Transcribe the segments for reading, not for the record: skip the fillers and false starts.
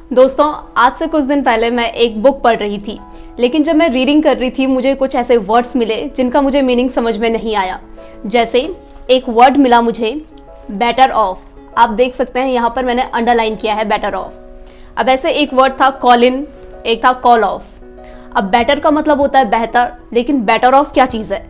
दोस्तों, आज से कुछ दिन पहले मैं एक बुक पढ़ रही थी, लेकिन जब मैं रीडिंग कर रही थी मुझे कुछ ऐसे वर्ड्स मिले जिनका मुझे मीनिंग समझ में नहीं आया। जैसे एक वर्ड मिला मुझे बेटर ऑफ। आप देख सकते हैं यहाँ पर मैंने अंडरलाइन किया है बेटर ऑफ। अब ऐसे एक वर्ड था कॉल इन, एक था कॉल ऑफ। अब बेटर का मतलब होता है बेहतर, लेकिन बेटर ऑफ क्या चीज़ है?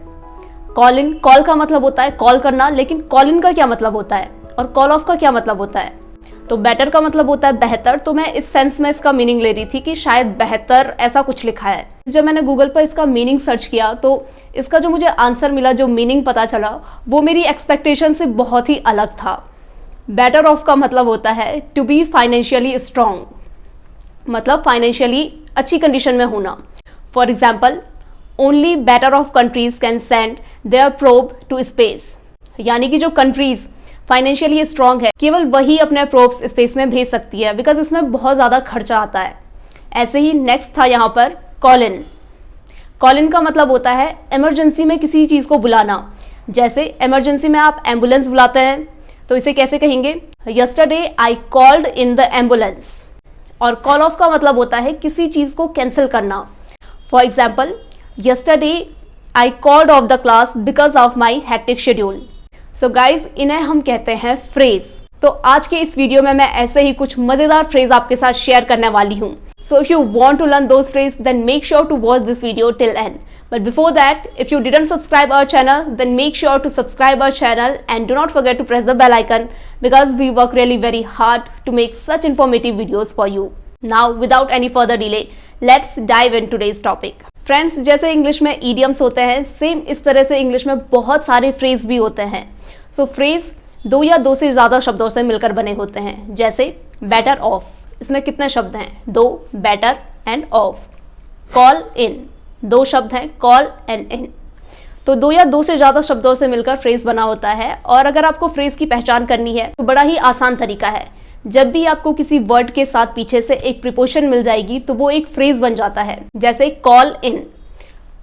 कॉल इन, कॉल का मतलब होता है कॉल करना, लेकिन कॉल इन का क्या मतलब होता है और कॉल ऑफ का क्या मतलब होता है? तो बेटर का मतलब होता है बेहतर, तो मैं इस सेंस में इसका मीनिंग ले रही थी कि शायद बेहतर ऐसा कुछ लिखा है। जब मैंने गूगल पर इसका मीनिंग सर्च किया तो इसका जो मुझे आंसर मिला, जो मीनिंग पता चला, वो मेरी एक्सपेक्टेशन से बहुत ही अलग था। बेटर ऑफ का मतलब होता है टू बी फाइनेंशियली स्ट्रांग, मतलब फाइनेंशियली अच्छी कंडीशन में होना। For example, only better off countries can send their probe to space, यानी कि जो कंट्रीज फाइनेंशियली स्ट्रांग है केवल वही अपने प्रोब्स स्पेस में भेज सकती है, बिकॉज इसमें बहुत ज़्यादा खर्चा आता है। ऐसे ही नेक्स्ट था यहाँ पर कॉल इन। कॉल इन का मतलब होता है इमरजेंसी में किसी चीज़ को बुलाना। जैसे इमरजेंसी में आप एम्बुलेंस बुलाते हैं तो इसे कैसे कहेंगे? Yesterday I called in the ambulance. और कॉल ऑफ का मतलब होता है किसी चीज़ को कैंसिल करना। For example, yesterday I called off the class because of my hectic schedule. So guys, इन्हें हम कहते हैं फ्रेज। तो आज के इस वीडियो में मैं ऐसे ही कुछ मजेदार फ्रेज आपके साथ शेयर करने वाली हूँ। So if you want to learn those phrase then make sure to watch this video till end. But before that, if you didn't subscribe our channel then make sure to subscribe our channel and do not forget to press the bell icon, because we work really very hard to make such informative videos for you. Now without any further delay, let's dive in today's topic. Friends, जैसे English में idioms होते हैं, same इस तरह से English में बहुत सारे फ्रेज भी होते हैं। सो फ्रेज दो या दो से ज़्यादा शब्दों से मिलकर बने होते हैं। जैसे बेटर ऑफ, इसमें कितने शब्द हैं? दो, better end of. Call in, दो शब्द हैं, कॉल एंड इन। तो दो या दो से ज़्यादा शब्दों से मिलकर फ्रेज बना होता है। और अगर आपको फ्रेज की पहचान करनी है तो बड़ा ही आसान तरीका है। जब भी आपको किसी वर्ड के साथ पीछे से एक प्रीपोजिशन मिल जाएगी तो वो एक फ्रेज बन जाता है। जैसे कॉल इन,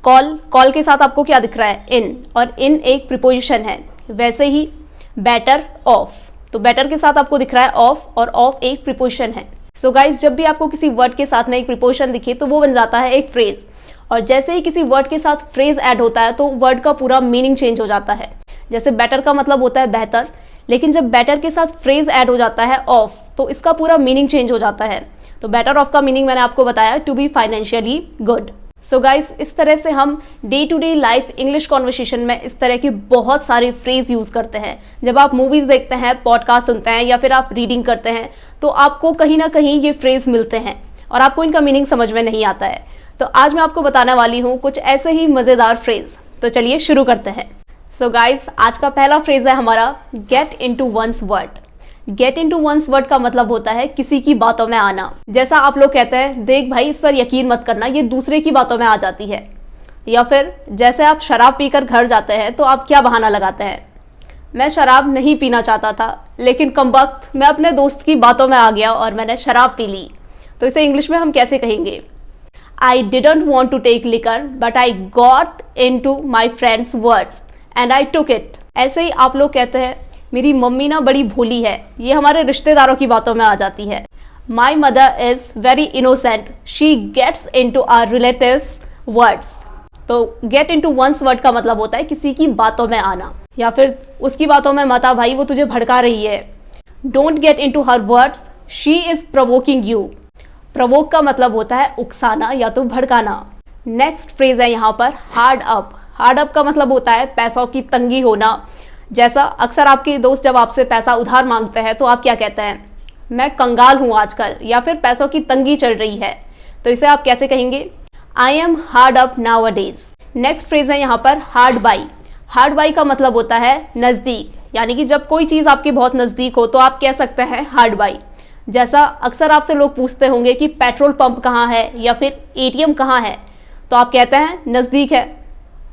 कॉल, कॉल के साथ आपको क्या दिख रहा है? इन, और इन एक प्रीपोजिशन है। वैसे ही बेटर ऑफ, तो बेटर के साथ आपको दिख रहा है ऑफ, और ऑफ एक प्रीपोजिशन है। सो गाइस, जब भी आपको किसी वर्ड के साथ में एक प्रीपोजिशन दिखे तो वो बन जाता है एक फ्रेज। और जैसे ही किसी वर्ड के साथ फ्रेज ऐड होता है तो वर्ड का पूरा मीनिंग चेंज हो जाता है। जैसे बेटर का मतलब होता है बेहतर, लेकिन जब बेटर के साथ फ्रेज ऐड हो जाता है ऑफ तो इसका पूरा मीनिंग चेंज हो जाता है। तो बेटर ऑफ का मीनिंग मैंने आपको बताया, to be financially good. So guys, इस तरह से हम day to day life English conversation में इस तरह के बहुत सारे फ्रेज यूज़ करते हैं। जब आप मूवीज़ देखते हैं, पॉडकास्ट सुनते हैं या फिर आप रीडिंग करते हैं तो आपको कहीं ना कहीं ये फ्रेज मिलते हैं और आपको इनका मीनिंग समझ में नहीं आता है। तो आज मैं आपको बताने वाली हूँ कुछ ऐसे ही मज़ेदार फ्रेज। तो चलिए शुरू करते हैं। सो गाइस, आज का पहला फ्रेज है हमारा get into one's word. Get into one's word का मतलब होता है किसी की बातों में आना। जैसा आप लोग कहते हैं, देख भाई इस पर यकीन मत करना, ये दूसरे की बातों में आ जाती है। या फिर जैसे आप शराब पीकर घर जाते हैं तो आप क्या बहाना लगाते हैं? मैं शराब नहीं पीना चाहता था, लेकिन कमबख्त मैं अपने दोस्त की बातों में आ गया और मैंने शराब पी ली। तो इसे इंग्लिश में हम कैसे कहेंगे? I didn't want to take liquor but I got into my friends words and I took it. ऐसे ही आप लोग कहते हैं, मेरी मम्मी ना बड़ी भोली है, ये हमारे रिश्तेदारों की बातों में आ जाती है। My mother is very innocent, she gets in to our relatives words. तो get in to one's word का मतलब होता है किसी की बातों में आना। या फिर उसकी बातों में मत आ भाई, वो तुझे भड़का रही है। Don't get in to her words, she is provoking you. Provoke का मतलब होता है उकसाना या तो भड़काना। नेक्स्ट फ्रेज है यहाँ पर हार्ड अप। हार्ड अप का मतलब होता है पैसों की तंगी होना। जैसा अक्सर आपके दोस्त जब आपसे पैसा उधार मांगते हैं तो आप क्या कहते हैं? मैं कंगाल हूँ आजकल, या फिर पैसों की तंगी चल रही है। तो इसे आप कैसे कहेंगे? I am hard up now a days. Next phrase है यहाँ पर हार्ड बाई। हार्ड बाई का मतलब होता है नज़दीक, यानी कि जब कोई चीज़ आपकी बहुत नज़दीक हो तो आप कह सकते हैं हार्ड बाई। जैसा अक्सर आपसे लोग पूछते होंगे कि पेट्रोल पंप कहाँ है या फिर एटीएम कहाँ है, तो आप कहते हैं नज़दीक है।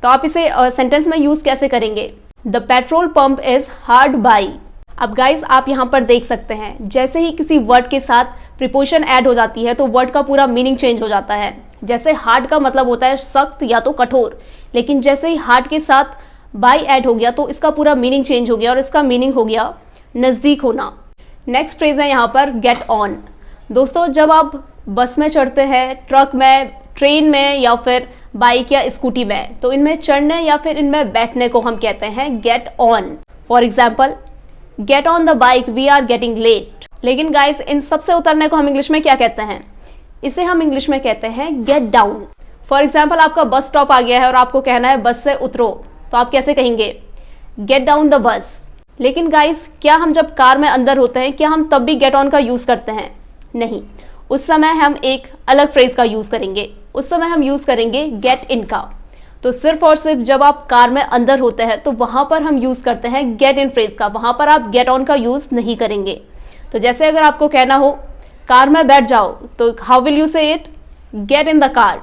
तो आप इसे सेंटेंस में यूज़ कैसे करेंगे? The petrol pump is hard by. अब गाइज, आप यहाँ पर देख सकते हैं, जैसे ही किसी वर्ड के साथ प्रीपोजिशन ऐड हो जाती है तो वर्ड का पूरा मीनिंग चेंज हो जाता है। जैसे हार्ड का मतलब होता है सख्त या तो कठोर, लेकिन जैसे ही हार्ड के साथ बाई ऐड हो गया तो इसका पूरा मीनिंग चेंज हो गया और इसका मीनिंग हो गया नज़दीक होना। नेक्स्ट फ्रेज है यहाँ पर गेट ऑन। दोस्तों, जब आप बस में चढ़ते हैं, ट्रक में, ट्रेन में या फिर बाइक या स्कूटी में, तो इनमें चढ़ने या फिर इनमें बैठने को हम कहते हैं get on. For example, get on the bike, we are getting late. लेकिन गाइस, इन सबसे उतरने को हम इंग्लिश में क्या कहते हैं? इसे हम इंग्लिश में कहते हैं गेट डाउन। फॉर एग्जाम्पल, आपका बस स्टॉप आ गया है और आपको कहना है बस से उतरो, तो आप कैसे कहेंगे? Get down the bus. लेकिन गाइस, क्या हम जब कार में अंदर होते हैं, क्या हम तब भी गेट ऑन का यूज करते हैं? नहीं, उस समय हम एक अलग फ्रेज का यूज करेंगे। उस समय हम यूज करेंगे गेट इन का। तो सिर्फ और सिर्फ जब आप कार में अंदर होते हैं तो वहां पर हम यूज करते हैं गेट इन फ्रेज का, वहां पर आप गेट ऑन का यूज नहीं करेंगे। तो जैसे अगर आपको कहना हो कार में बैठ जाओ, तो how will you say it? Get in the car.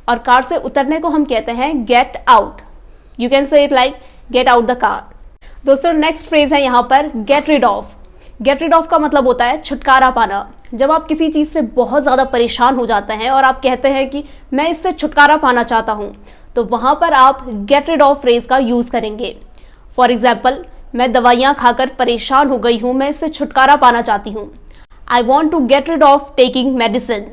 और कार से उतरने को हम कहते हैं get out. You can say it like get out the car. दोस्तों, नेक्स्ट फ्रेज है यहाँ पर get rid of. Get rid of का मतलब होता है छुटकारा पाना। जब आप किसी चीज से बहुत ज्यादा परेशान हो जाते हैं और आप कहते हैं कि मैं इससे छुटकारा पाना चाहता हूं, तो वहां पर आप गेट रिड ऑफ फ्रेज का यूज करेंगे। फॉर एग्जाम्पल, मैं दवाइयां खाकर परेशान हो गई हूं, मैं इससे छुटकारा पाना चाहती हूं। I want to get rid of taking medicine.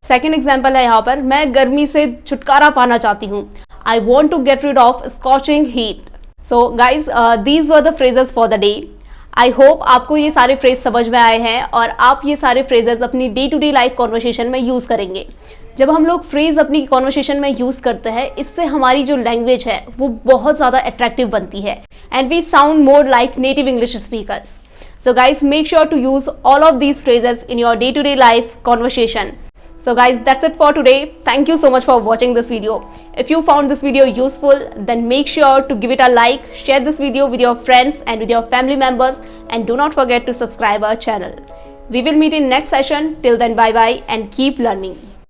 Second example है यहाँ पर, मैं गर्मी से छुटकारा पाना चाहती हूँ। I want to get rid of scorching heat. So guys, these were the phrases for the day. I hope आपको ये सारे फ्रेज समझ में आए हैं और आप ये सारे फ्रेजेस अपनी day to day life conversation में यूज करेंगे। जब हम लोग फ्रेज अपनी कॉन्वर्सेशन में यूज करते हैं, इससे हमारी जो लैंग्वेज है वो बहुत ज्यादा अट्रैक्टिव बनती है and we sound more like native English speakers. So guys, make sure to use all of these phrases in your day-to-day life conversation. So guys, that's it for today. Thank you so much for watching this video. If you found this video useful, then make sure to give it a like, share this video with your friends and with your family members, and do not forget to subscribe our channel. We will meet in next session. Till then, bye bye and keep learning.